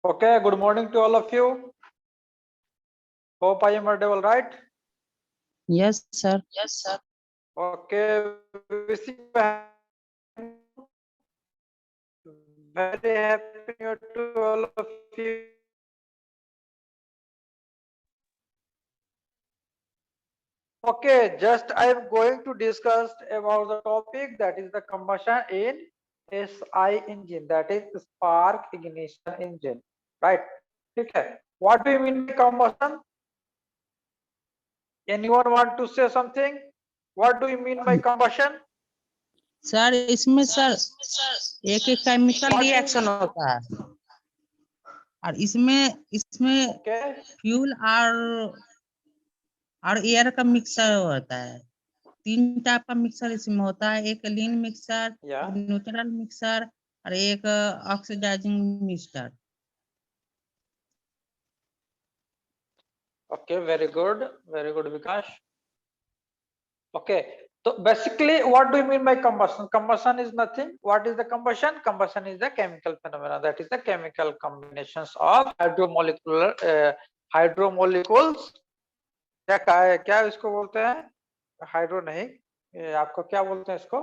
Okay, good morning to all of you. Hope I am audible, right? Yes, sir. Yes, sir. Okay, wishing you very happy new year to all of you. Okay, just I am going to discuss about the topic that is the combustion in SI engine, that is spark ignition engine, right? Okay, what do you mean by combustion? Anyone want to say something? What do you mean by combustion? Sir इसमें sir एक एक chemical reaction होता है और इसमें Okay. Fuel और air का mixer होता है। 3 टाइप का मिक्सर इसमें होता है, एक लीन मिक्सर, Yeah. एक न्यूट्रल मिक्सर और एक oxidising mixer. Okay, very good, Vikash. Okay, so basically, what do you mean by combustion? Combustion is nothing. What is the combustion? Combustion is the chemical phenomena. That is the chemical combinations of hydromolecules. क्या इसको बोलते हैं? Hydro नहीं, आपको क्या बोलते हैं इसको?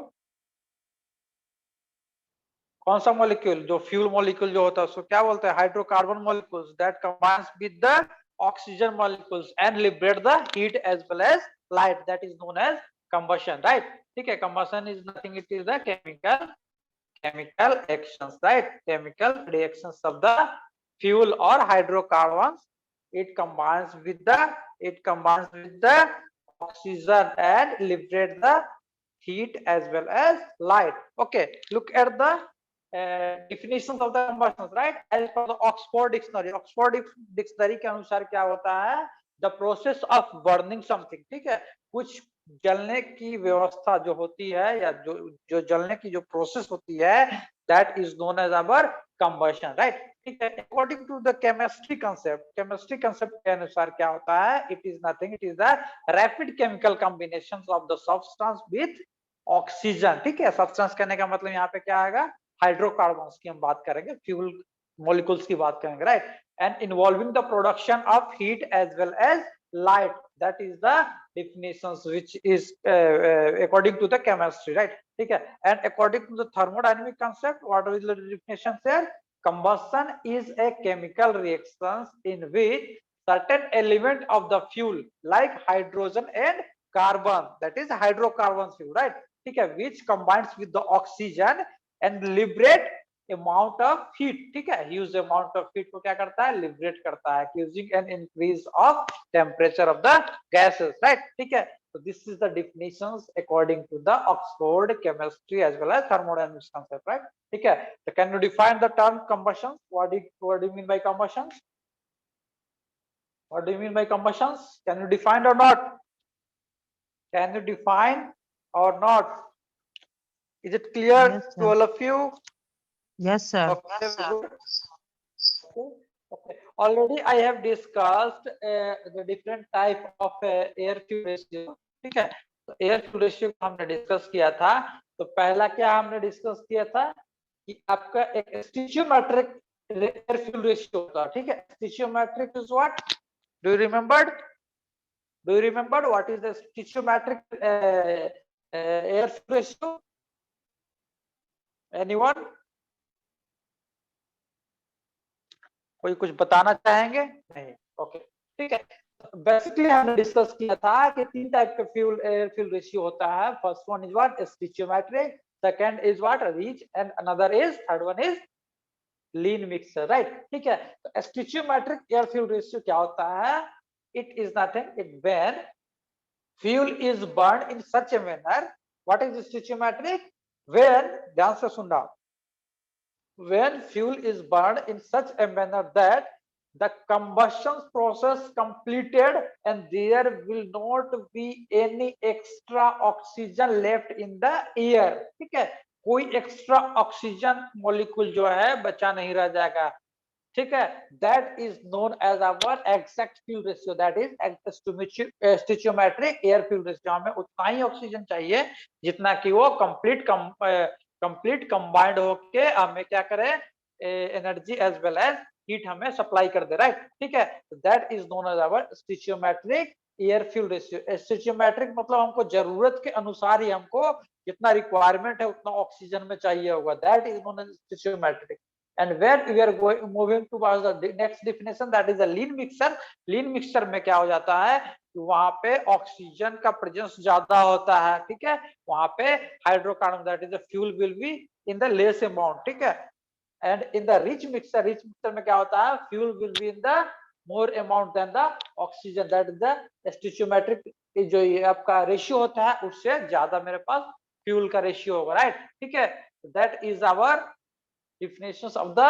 कौन सा मॉलिक्यूल? जो फ्यूल मॉलिक्यूल जो होता है उसको क्या बोलते हैं? Hydrocarbon molecules that combines with the oxygen molecules and liberate the heat as well as light, that is known as combustion, right? ठीक है, combustion is nothing, it is the chemical actions, right? Chemical reactions of the fuel or hydrocarbons. It combines with the oxygen and liberate the heat as well as light. Okay, look at the definitions of the combustions, right? As per the Oxford Dictionary के अनुसार क्या होता है? The process of burning something, ठीक है, कुछ जलने की व्यवस्था जो होती है या जो जलने की जो प्रोसेस होती है, that is known as our combustion, right? ठीक है, according to the chemistry concept के अनुसार क्या होता है? It is nothing, it is the rapid chemical combinations of the substance with oxygen. ठीक है, substance कहने का मतलब यहाँ पे क्या आएगा? हाइड्रोकार्बन्स की हम बात करेंगे, फ्यूल मॉलिक्यूल्स की बात करेंगे, right? And involving the production of heat as well as light, that is the definitions which is according to the chemistry, right? ठीक है, and according to the thermodynamic concept, what is the definition here? Combustion is a chemical reaction in which certain element of the fuel like hydrogen and carbon, that is hydrocarbon fuel, right? ठीक है, which combines with the oxygen and liberate amount of heat, ठीक है, use amount of heat को क्या करता है? Liberate करता है, using an increase of temperature of the gases, right? ठीक है, so this is the definitions according to the Oxford chemistry as well as thermodynamics concept, right? ठीक है, so can you define the term combustion? What do you mean by combustions? What do you mean by combustions? Can you define or not? Can you define or not? Is it clear to all of you? Yes, sir. Okay, yes, sir. Okay. Already I have discussed the different type of air fuel ratio. ठीक है, तो air fuel ratio को हमने discuss किया था। तो पहला क्या हमने डिस्कस किया था कि आपका एक स्टिचियोमेट्रिक एयर फ्यूल रेशियो होता है। ठीक है, stoichiometric is what? Do you remember? What is the stoichiometric air fuel ratio? Anyone? कोई कुछ बताना चाहेंगे? नहीं। ओके, ठीक है, बेसिकली हमने डिस्कस किया था कि 3 टाइप का फ्यूल एयर फ्यूल रेशियो होता है। First one is what? Stoichiometric, second is what? Rich, and another is, third one is lean mixer, right? ठीक है, तो स्टिचियोमेट्रिक एयर फ्यूल रेशियो क्या होता है? It is nothing, it when fuel is burn in such a manner. What is stoichiometric? When, ध्यान से सुनना, when fuel is burned in such a manner that the combustion process completed and there will not be any extra oxygen left in the air। ठीक है, कोई extra oxygen molecule जो है बचा नहीं रह जाएगा। ठीक है, that is known as our exact fuel ratio, that is stoichiometric air fuel ratio। हमें उतना ही ऑक्सीजन चाहिए जितना कि वो कंप्लीट कंबाइंड होके हमें क्या करे? Energy as well as heat हमें सप्लाई कर दे, राइट, ठीक है। That is known as our stoichiometric air fuel ratio. Stoichiometric मतलब हमको जरूरत के अनुसार ही हमको जितना रिक्वायरमेंट है उतना ऑक्सीजन में चाहिए होगा, that is known as stoichiometric. And when we are going moving towards the next definition, that is a lean mixture। Lean mixture में क्या हो जाता है कि वहां पे ऑक्सीजन का प्रेजेंस ज्यादा होता है, ठीक है, वहां पे hydrocarbon that is the fuel will be in the less amount, ठीक है। And in the rich mixture में क्या होता है, fuel will be in the more amount than the oxygen, that is the stoichiometric. जो ये आपका रेशियो होता है उससे ज्यादा मेरे पास फ्यूल का रेशियो होगा, राइट, ठीक है। That is our definitions of the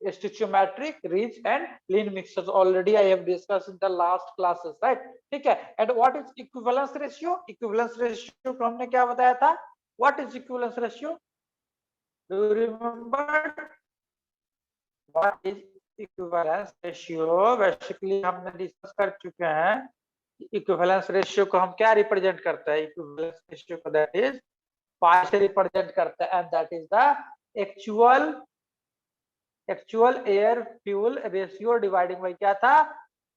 stoichiometric rich and lean mixtures, already I have discussed in the last classes, right, ठीक है। and what is equivalence ratio? equivalence ratio को हमने क्या बताया था? what is equivalence ratio? do you remember what is equivalence ratio? basically हमने discuss कर चुके हैं इक्विवेलेंस रेशियो को हम क्या रिप्रेजेंट करते हैं। इक्विवेलेंस रेशियो को दैट इज पाई से रिप्रेजेंट करते हैं, and that is the actual air fuel ratio dividing by क्या था,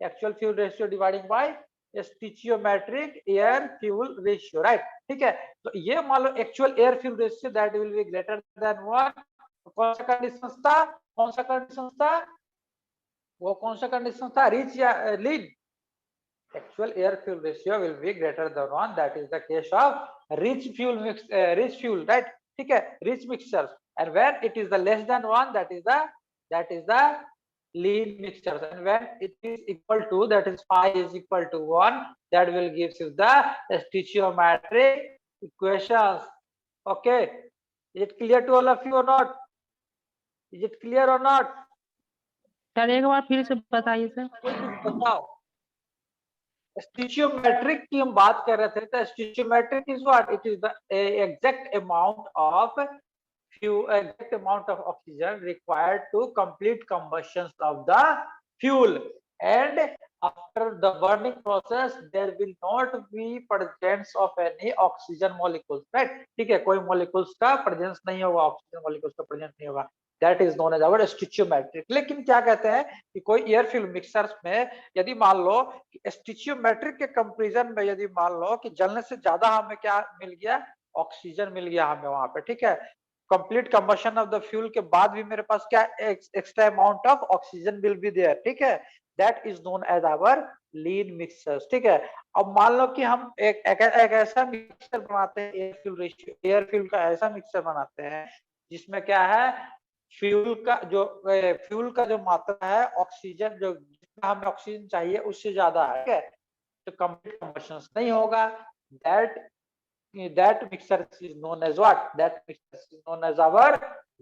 actual fuel ratio dividing by stoichiometric air fuel ratio, right, ठीक है। तो ये मान लो actual air fuel ratio that will be greater than 1। कौन सा कंडीशन था, कौन सा कंडीशन था, वो कौन सा कंडीशन था, रिच या लीन? actual air fuel ratio will be greater than 1, that is the case of rich fuel rich fuel, right, ठीक है, rich mixtures। and when it is the less than 1, that is the lean mixtures। and when it is equal to, that is phi is equal to 1, that will gives you the stoichiometric equations। okay, is it clear to all of you or not? is it clear or not? Sir एक बार फिर से बताइए sir. कोई कुछ बताओ। स्टोइचियोमेट्रिक की हम बात कर रहे थे, तो stoichiometric is what, it is the exact amount of exact amount of oxygen required to complete combustion of the fuel, and after the burning process there will not be presence of any oxygen molecules, right, ठीक है, कोई molecules का presence नहीं होगा, oxygen molecules का presence नहीं होगा, that is known as our स्टोइचियोमेट्रिक। लेकिन क्या कहते हैं कि कोई एयर फ्यूल मिक्सर्स में यदि मान लो कि स्टोइचियोमेट्रिक के कंपैरिजन में यदि मान लो कि जलने से ज्यादा हमें क्या मिल गया, ऑक्सीजन मिल गया हमें वहां पे, ठीक है, complete combustion of the fuel के बाद भी मेरे पास क्या extra amount of oxygen will be there, ठीक है, that is known as our lean mixtures, ठीक है। अब मान लो कि हम एक ऐसा मिक्सचर बनाते हैं, air fuel ratio, air fuel का ऐसा मिक्सचर बनाते हैं जिसमें क्या है, फ्यूल का जो मात्रा है, ऑक्सीजन जो जितना हमें ऑक्सीजन चाहिए उससे ज्यादा है, ठीक है, तो कंप्लीट कंबशन नहीं होगा, that mixture is known as what, that mixture is known as our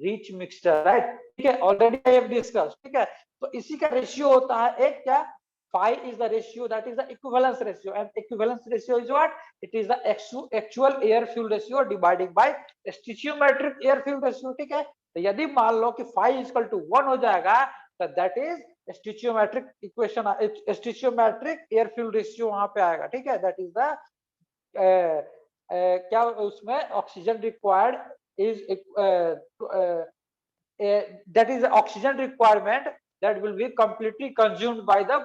rich mixture, right, ठीक है, already I have discussed, ठीक है। तो इसी का रेशियो होता है एक क्या, phi is the ratio, that is the equivalence ratio, and equivalence ratio is what, it is the actual air fuel ratio divided by stoichiometric air fuel ratio, ठीक है। तो यदि मान लो कि phi is equal to 1 हो जाएगा तो that is stoichiometric equation, stoichiometric air fuel ratio वहां पे आएगा, ठीक है, that is the क्या उसमें oxygen required is that is the oxygen requirement that will be completely consumed by the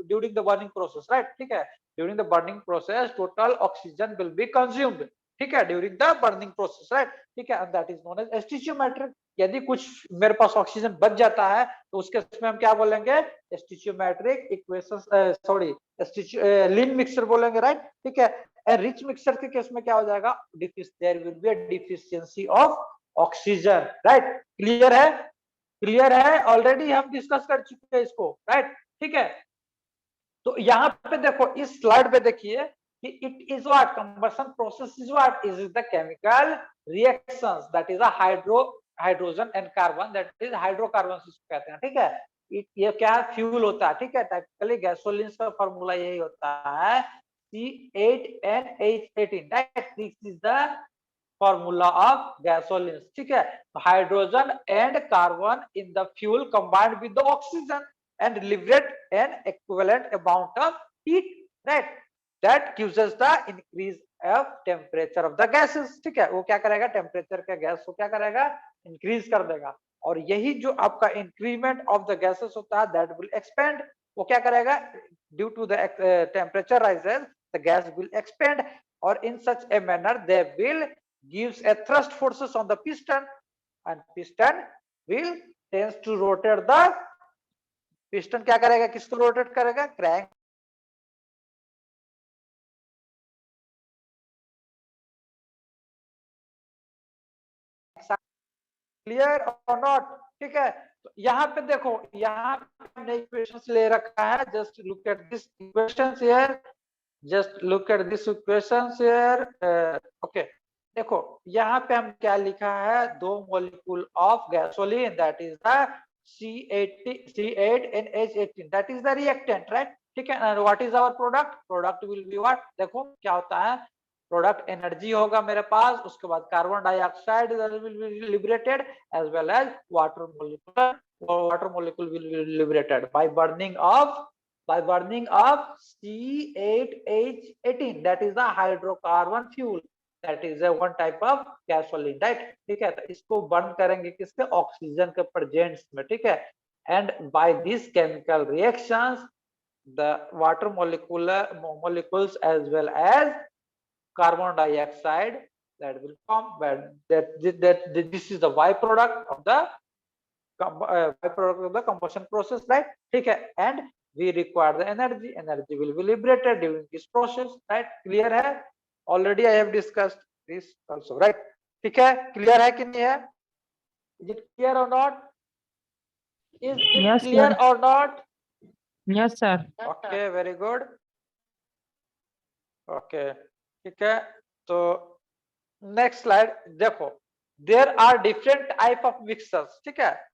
during the burning process, right, ठीक है, during the burning process total oxygen will be consumed, ठीक है, during the burning process, right, ठीक है, and that is known as stoichiometric। यदि कुछ मेरे पास oxygen बच जाता है तो उसके उसमें हम क्या बोलेंगे, स्टोइचियोमेट्रिक इक्वेशंस, सॉरी लीन मिक्सचर बोलेंगे, राइट, ठीक है। रिच मिक्सचर के केस में क्या हो जाएगा, there will be a deficiency of oxygen, right, clear है, क्लियर है, ऑलरेडी हम डिस्कस कर चुके हैं इसको, राइट, ठीक है। तो यहाँ पे देखो, इस स्लाइड पे देखिए कि it is what, combustion process is what, is the chemical reactions that is a hydrogen and carbon, that is hydrocarbon कहते हैं, ठीक है। ये क्या है, फ्यूल होता है, ठीक है, टाइपिकली गैसोलीन का फॉर्मूला यही होता है, C8N18, right, this is the formula of gasoline, ठीक है। Hydrogen and carbon in the fuel combined with the oxygen and liberate an equivalent amount of heat, right, that gives us the increase of temperature of the gases, ठीक है, वो क्या करेगा, temperature का gas को क्या करेगा, इंक्रीज कर देगा। और यही जो आपका इंक्रीमेंट ऑफ द गैसेस होता है दैट विल एक्सपेंड, वो क्या करेगा, due to the temperature rises the gas will expand, और in such a manner they will gives a thrust forces on the piston and piston will tends to rotate the, piston क्या करेगा, किसको rotate करेगा, crank. Clear और not, ठीक है। तो यहाँ पे देखो, यहाँ पे हमने इक्वेशंस ले रखा है, just look at this equations here, just look at this equations here. Okay, देखो यहाँ पे हम क्या लिखा है, दो molecule of gasoline that is the C8NH18 that is the reactant, right, ठीक है। And what is our product, product will be what, देखो क्या होता है, प्रोडक्ट एनर्जी होगा मेरे पास, उसके बाद carbon dioxide will be liberated as well as water molecule will be liberated by burning of C8H18 that is the hydrocarbon fuel, that is a one type of gasoline, right, ठीक है। तो इसको burn करेंगे किसके, oxygen के presence में, ठीक है। And by this chemical reactions the water molecules as well as carbon dioxide that will form, that this is the byproduct of the combustion process, right, ठीक है। and we require the energy will be liberated during this process, right, clear है, already I have discussed this also, right, ठीक है, clear है कि नहीं है, is it clear or not, is it Yes, clear sir. or not, Yes, sir. okay, very good, okay, ठीक है। तो नेक्स्ट स्लाइड देखो, there are different type of mixers, ठीक है।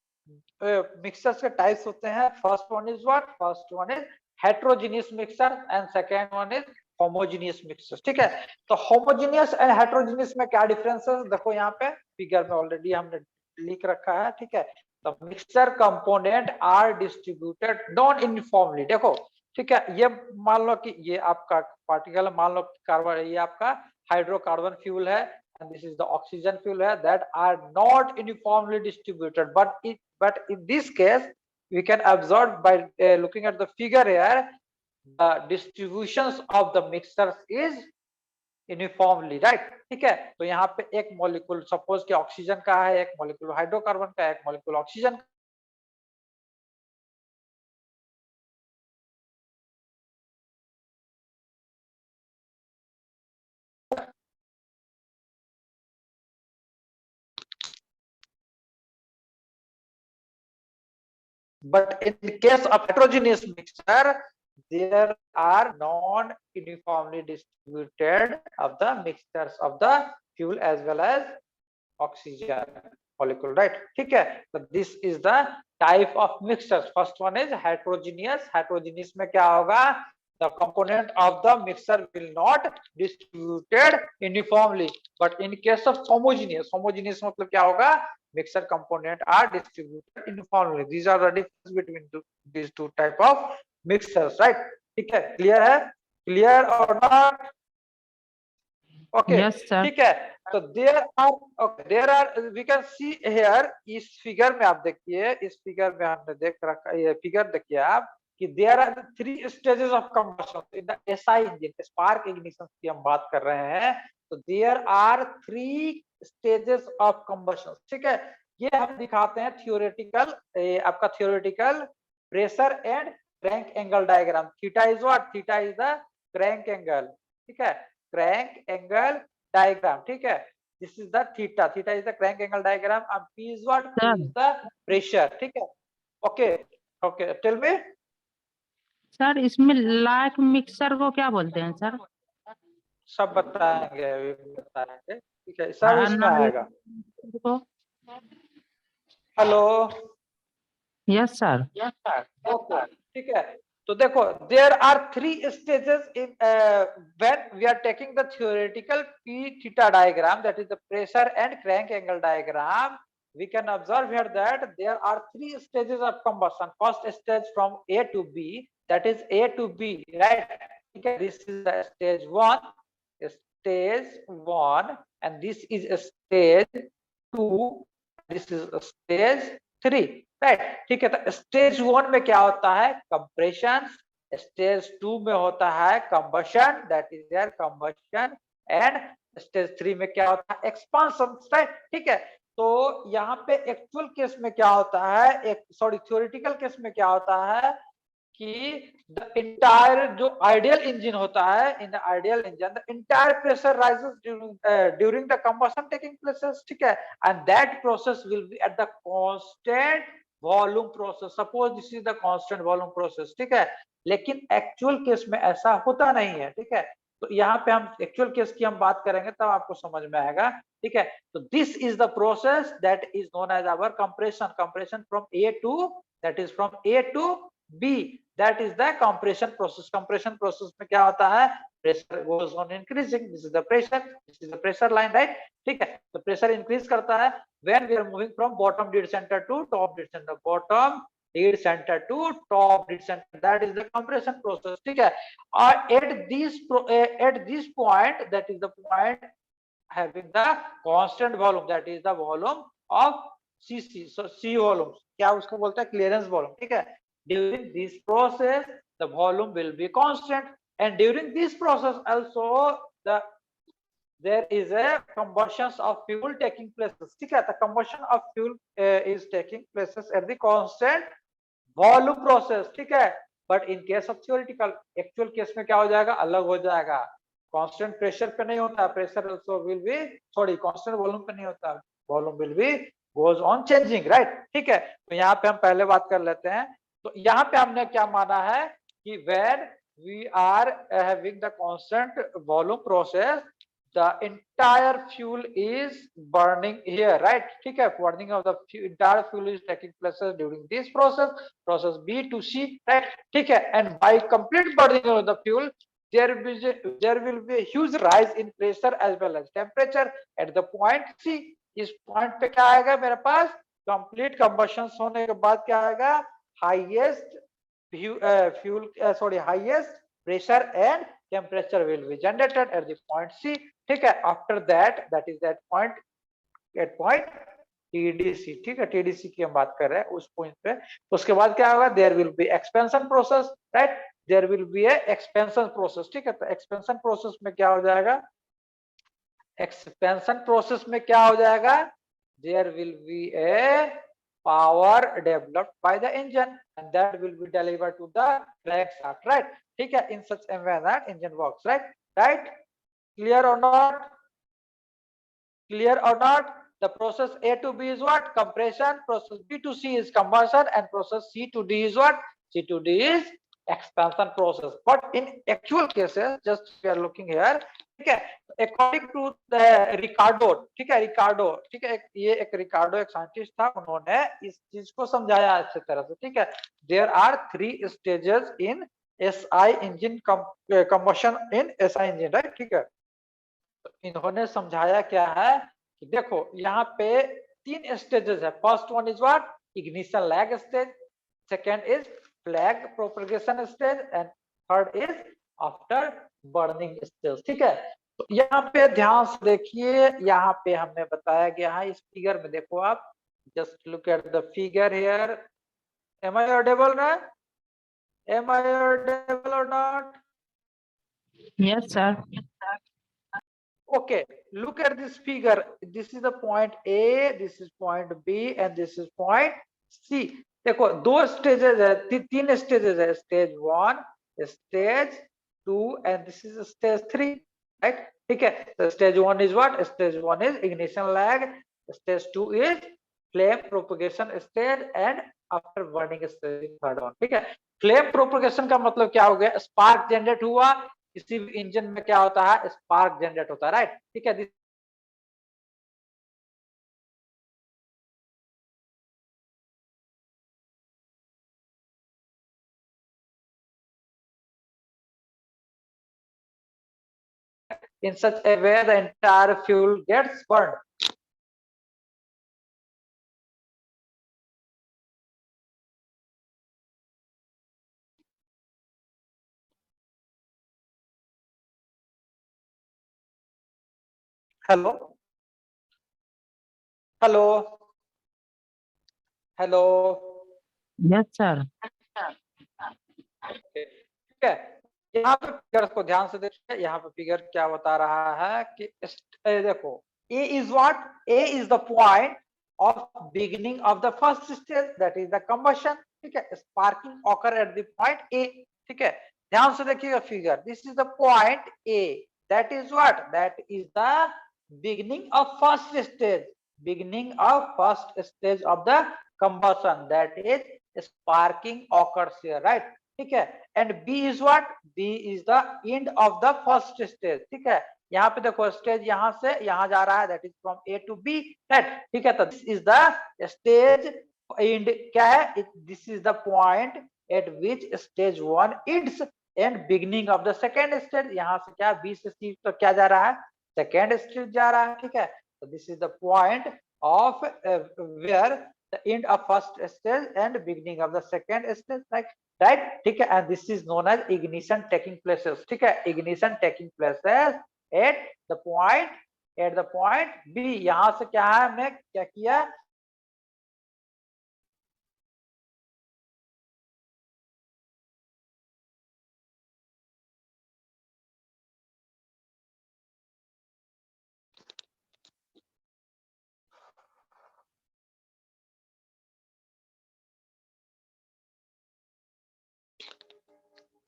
मिक्सर्स के टाइप्स होते हैं, first one is what, first one is heterogeneous mixer and second one is homogeneous mixer, ठीक है। तो होमोजीनियस एंड हेट्रोजीनियस में क्या डिफरेंस है, देखो यहाँ पे फिगर में ऑलरेडी हमने लिख रखा है, ठीक है। तो mixer component are distributed non uniformly, देखो ठीक है, ये मान लो कि ये आपका पार्टिकल, मान लो कार्बन, ये आपका हाइड्रोकार्बन फ्यूल है and this is the oxygen fuel है, that are not uniformly distributed, but in this case we can observe by looking at the figure here, the distributions of the mixtures is uniformly, right, ठीक है। तो यहाँ पे एक molecule suppose कि oxygen का है, एक मॉलिक्यूल हाइड्रोकार्बन का है, एक molecule oxygen, but in case of heterogeneous mixture there are non uniformly distributed of the mixtures of the fuel as well as oxygen molecule, right, ठीक है। so this is the type of mixtures, first one is heterogeneous में क्या होगा, the component of the mixture will not distributed uniformly, but in case of homogeneous मतलब क्या होगा, mixture component are distributed uniformly, these are the difference between these two type of mixtures, right, ठीक है, clear or not, okay, Yes, sir. ठीक है। तो there are we can see here, इस figure में आप देखिए, इस फिगर में हमने देख रखा, ये फिगर देखिए आप कि there are 3 stages of combustion in the SI engine, spark ignition की हम बात कर रहे हैं। तो there are 3 stages of combustion, ठीक है। ये हम दिखाते हैं थियोरेटिकल, आपका theoretical pressure and crank angle diagram, theta is what, theta is the crank angle, ठीक है, क्रैंक एंगल diagram, ठीक है, this is the theta is the crank angle diagram and P is what, P is the pressure, ठीक है, okay tell me, sir इसमें like mixer को क्या बोलते हैं सर, सब बताएंगे, अभी बताएंगे, ठीक है, सब इसमें आएगा, हेलो, यस सर, ओके, ठीक है। तो देखो there are 3 stages in when we are taking the theoretical P theta diagram, that is the pressure and crank angle diagram, we can observe here that there are 3 stages of combustion, first stage from A to B, that is A to B, right, okay, this is the stage 1, and this is stage 2, this is stage 3, right. ठीक है, तो stage 1 में क्या होता है? Compression. Stage 2 में होता है combustion, that is their combustion. And stage 3 में क्या होता है? Expansion, right. ठीक है, तो यहाँ पे एक्चुअल केस में क्या होता है, एक सॉरी थ्योरेटिकल केस में क्या होता है कि द इंटायर जो आइडियल इंजन होता है, in the ideal engine the entire pressure rises during the combustion taking places, ठीक है, and that process will be at the constant volume process. Suppose this is the constant volume process, ठीक है, लेकिन actual case में ऐसा होता नहीं है, ठीक है। तो यहाँ पे हम एक्चुअल केस की हम बात करेंगे तब आपको समझ में आएगा, ठीक है। तो this is the process that is known as our compression. Compression from A to, that is from A to B, that is the compression process. Compression process में क्या होता है? Pressure goes on increasing, this is the pressure, this is the pressure line, right. ठीक है, तो pressure increase करता है when we are moving from bottom dead centre to top dead centre, bottom dead centre to top dead centre, that is the compression process, ठीक है। और at this point, that is the point having the constant volume, that is the volume of cc, so c volume क्या उसको बोलते हैं? Clearance volume, ठीक है। during this process the volume will be constant, and during this process also the there is a combustion of fuel taking places, ठीक है। the combustion of fuel is taking places at the constant volume process, ठीक है। But in case of theoretical, actual case में क्या हो जाएगा? अलग हो जाएगा। कांस्टेंट प्रेशर पे नहीं होता, pressure also will be, sorry constant volume पे नहीं होता, volume will be goes on changing, right. ठीक है, तो यहाँ पे हम पहले बात कर लेते हैं। तो यहाँ पे हमने क्या माना है कि when we are having the constant volume process, the entire fuel is burning here, right? ठीक है, burning of the entire fuel is taking place during this process B to C, right? ठीक है, and by complete burning of the fuel there will be a huge rise in pressure as well as temperature at the point C। इस point पे क्या आएगा मेरे पास? Complete combustion होने के बाद क्या आएगा? Highest highest pressure and temperature will be generated at the point C, ठीक है। after that, that is that point, at point TDC, ठीक है, TDC की हम बात कर रहे हैं उस पॉइंट पे। उसके बाद क्या होगा? there will be expansion process, right? there will be a expansion process, ठीक है। तो expansion process में क्या हो जाएगा? expansion process में क्या हो जाएगा? there will be a power developed by the engine and that will be delivered to the crankshaft, right? ठीक है, in such a way that engine works, right? Right? Clear or not? Clear or not? The process A to B is what? Compression. Process B to C is combustion, and process C to D is what? C to D is expansion process. But in actual cases, just we are looking here, ठीक है, according to the Ricardo, ठीक है, Ricardo, ठीक है, ये एक Ricardo एक scientist था, उन्होंने इस चीज को समझाया अच्छी तरह से, ठीक है। There are 3 stages in SI engine combustion in SI engine, right? ठीक है, इन्होंने समझाया क्या है कि देखो यहाँ पे 3 स्टेजेस है। First one is what? Ignition lag stage, second is flag propagation stage, and third is after burning stage, ठीक है। तो यहाँ पे ध्यान से देखिए, यहाँ पे हमने बताया गया है इस फिगर में, देखो आप, just look at the figure here. Am I audible ना? एम आई ऑडिबल और not? Yes, sir. Okay, look at this figure. This is the point A, this is point B, and this is point C. देखो 2 stages है, 3 stages है, stage 1, stage 2, and this is stage 3, right? ठीक है, so stage 1 is what? Stage 1 is ignition lag, stage 2 is flame propagation stage, and after burning stage third one, ठीक है। Flame propagation का मतलब क्या हो गया? स्पार्क जनरेट हुआ, किसी भी इंजन में क्या होता है? स्पार्क जनरेट होता है, राइट? ठीक है, in such a way the entire fuel gets burned. Hello, hello, hello. Yes sir. ठीक है, यहाँ पे फिगर को ध्यान से देखिए, यहाँ पे फिगर क्या बता रहा है कि देखो A is what, A is the point of beginning of the first stage that is the combustion. ठीक है, sparking occur at the point A. ठीक है, ध्यान से देखिएगा figure, this is the point A, that is what, that is the beginning of first stage, beginning of first stage of the combustion, that is sparking occurs here, right? ठीक है, and B is what, B is the end of the first stage. ठीक है, यहाँ पे देखो stage यहाँ से यहाँ जा रहा है, that is from A to B, right? ठीक है, तो this is the stage end, क्या है, this is the point at which stage one ends and beginning of the second stage. यहाँ से क्या, बी से सी तो क्या जा रहा है, सेकेंड स्टेज जा रहा है। ठीक है, so this is the point of where the end of first stage and beginning of the second stage, right? ठीक है, and this is known as ignition taking places। ठीक है, ignition taking places at the point B। यहाँ से क्या है, हमने क्या किया,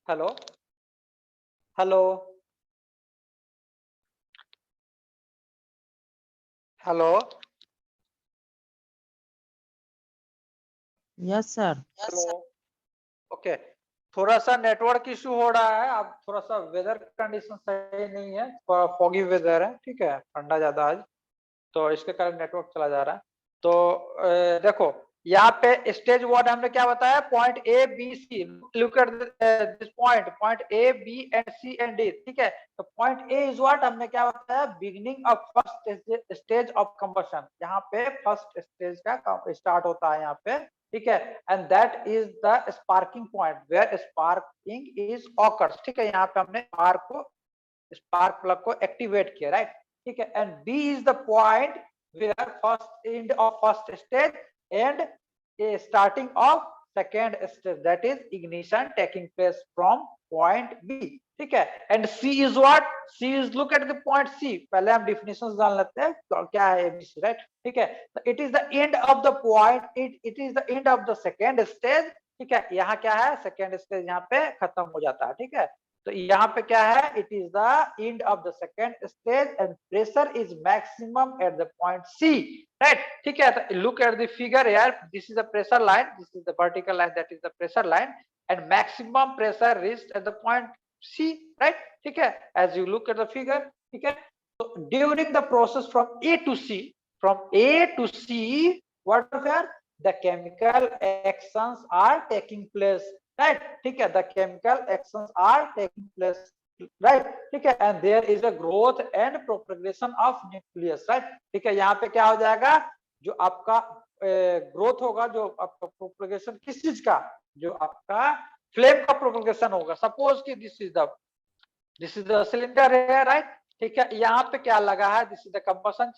hello hello hello yes sir. Hello. Okay, थोड़ा सा नेटवर्क इशू हो रहा है, अब थोड़ा सा वेदर कंडीशन सही नहीं है, थोड़ा फॉगी वेदर है। ठीक है, ठंडा ज्यादा आज, तो इसके कारण नेटवर्क चला जा रहा है। तो देखो यहाँ पे स्टेज वन हमने क्या बताया, point A B C, look at this point, point A B and C and D. ठीक है, तो पॉइंट ए इज व्हाट, हमने क्या बताया, beginning of first stage of combustion. यहाँ पे फर्स्ट स्टेज का स्टार्ट होता है यहाँ पे। ठीक है, and that is the sparking point where sparking is occurs. ठीक है, यहाँ पे हमने स्पार्क प्लग को एक्टिवेट किया, राइट? ठीक है, and B is the point where first end of first stage and a starting of second stage, that is ignition taking place from point B. ठीक है, and C is what, C is, look at the point C, पहले हम definition जान लेते हैं तो क्या है एबीसी, राइट? ठीक है, तो it is the end of the point, it is the end of the second stage. ठीक है, यहाँ क्या है, सेकेंड स्टेज यहाँ पे खत्म हो जाता है। ठीक है, तो यहाँ पे क्या है, it is the end of the second stage and pressure is maximum at the point C, right? ठीक है, तो लुक एट द फिगर यार, this is the pressure line, this is the vertical line, that is the pressure line, and maximum pressure reached at the point C, right? ठीक है, as you look at the figure. ठीक है, तो during the process from A to C, what are the chemical actions are taking place, right? ठीक है, the chemical actions are taking place, right? ठीक है, and there is a growth and propagation of nucleus, right? ठीक है, यहाँ पे क्या हो जाएगा, जो आपका ग्रोथ होगा, जो आपका प्रोपगेशन किस चीज का, जो आपका फ्लेम का प्रोपगेशन होगा। सपोज कि दिस इज द सिलेंडर है, राइट? ठीक है, यहाँ पे क्या लगा है, this is the combustion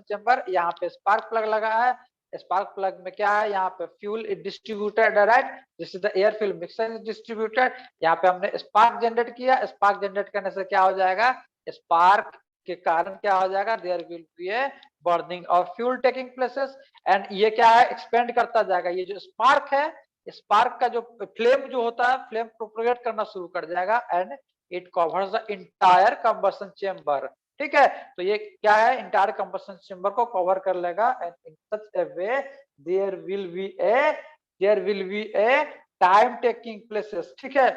chamber, यहाँ पे स्पार्क प्लग लगा है, स्पार्क प्लग में क्या है, यहाँ पे fuel is distributed, right? This is the air fuel mixer is distributed. यहाँ पे हमने स्पार्क जनरेट किया, स्पार्क जनरेट करने से क्या हो जाएगा, स्पार्क के कारण क्या हो जाएगा, there will be a burning of fuel taking places, and ये क्या है, एक्सपेंड करता जाएगा। ये जो स्पार्क है, स्पार्क का जो फ्लेम जो होता है, फ्लेम प्रोपगेट करना शुरू कर जाएगा, and it covers the entire combustion chamber. ठीक है, तो ये क्या है, इंटायर कंबशन चेम्बर को कवर कर लेगा, and in such a way there will be a time taking places. ठीक है,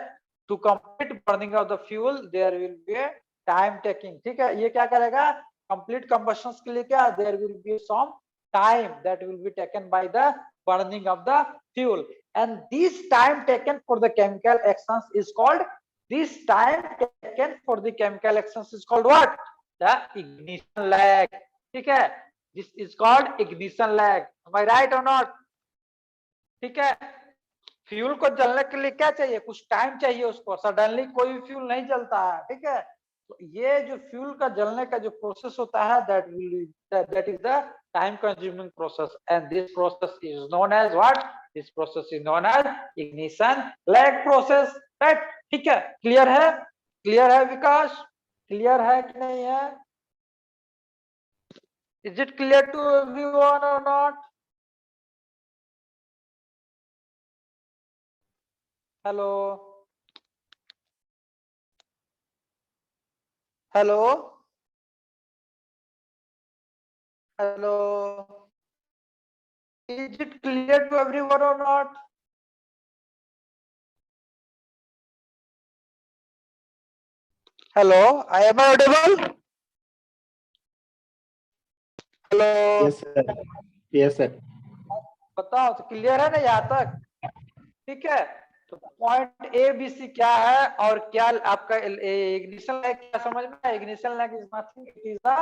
to complete burning of the fuel there will be a time taking. ठीक है, ये क्या करेगा, कंप्लीट कंबशन के लिए क्या, there will be some time that will be taken by the burning of the fuel, and this time taken for the chemical actions is called, this time taken for the chemical actions is called what, the ignition lag। ठीक है, this is called ignition lag, am I right or not? ठीक है, fuel को जलने के लिए क्या चाहिए, कुछ टाइम चाहिए उसको, सडनली कोई फ्यूल नहीं जलता है। ठीक है, तो ये जो फ्यूल का जलने का जो प्रोसेस होता है that is the time consuming process, and this process is known as what? This process is known as ignition lag process, right? ठीक है, क्लियर है? क्लियर है विकास? क्लियर है कि नहीं है? Is it clear to everyone or not? Hello? Hello? Hello? Is it clear to everyone or not? Hello, I am audible? Hello? Yes, sir. Yes, sir. बताओ तो क्लियर है ना यहाँ तक? ठीक है, तो पॉइंट ए बी सी क्या है और क्या आपका इग्निशन लैग क्या समझ में? Ignition lag is nothing, it is the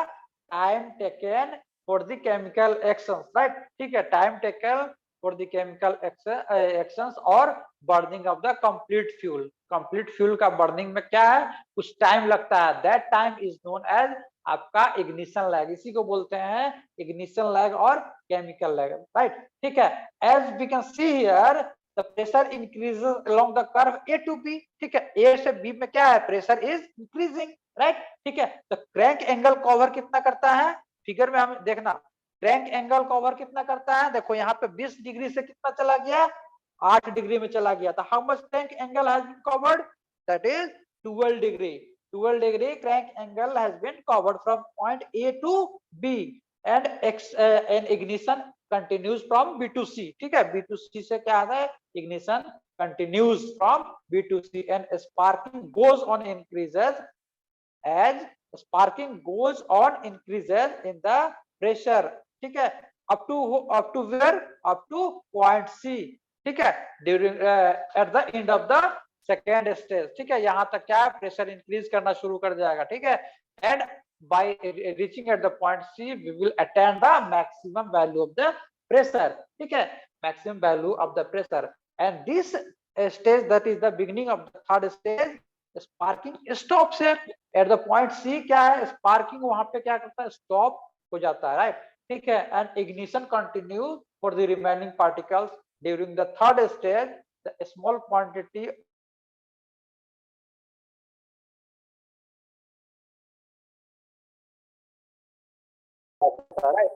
time taken for the chemical actions, right? ठीक है, time taken for the chemical actions और burning of the complete fuel. Complete fuel का बर्निंग में क्या है, कुछ टाइम लगता है, that time is known as आपका इग्निशन लैग। इसी को बोलते हैं इग्निशन लैग और केमिकल लैग, राइट? ठीक है, as we can see here the pressure increases along the curve A to B, ठीक है, A से B में क्या है, pressure is increasing, right? ठीक है, तो क्रैंक एंगल कवर कितना करता है, फिगर में हम देखना, क्रैंक एंगल कवर कितना करता है, देखो यहाँ पे 20 डिग्री से कितना चला गया, 8 डिग्री में चला गया, तो how much crank angle has been covered, that is 12 degree. 12 degree crank angle has been covered from point A to B, and ignition continues from B to C, ठीक है, B to C से क्या आता है, ignition continues from B to C, and sparking goes on increases as sparking goes on increases in the pressure, ठीक है, up to where, up to point C, ठीक है, during at the end of the second stage, ठीक है, यहाँ तक क्या pressure increase करना शुरू कर जाएगा, ठीक है, and by reaching at the point C we will attain the maximum value of the pressure, ठीक है, maximum value of the pressure, and this stage that is the beginning of the third stage, sparking stops at the point C, क्या है, sparking वहां पे क्या करता है, stop हो जाता है, राइट? ठीक है, and ignition continue for the remaining particles during the third stage, the small quantity right?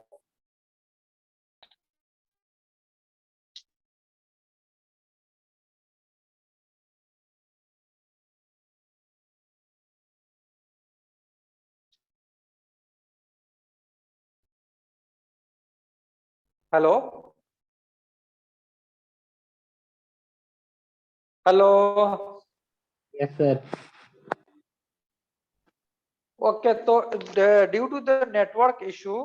Hello hello, Yes, sir. Okay, तो due to the network issue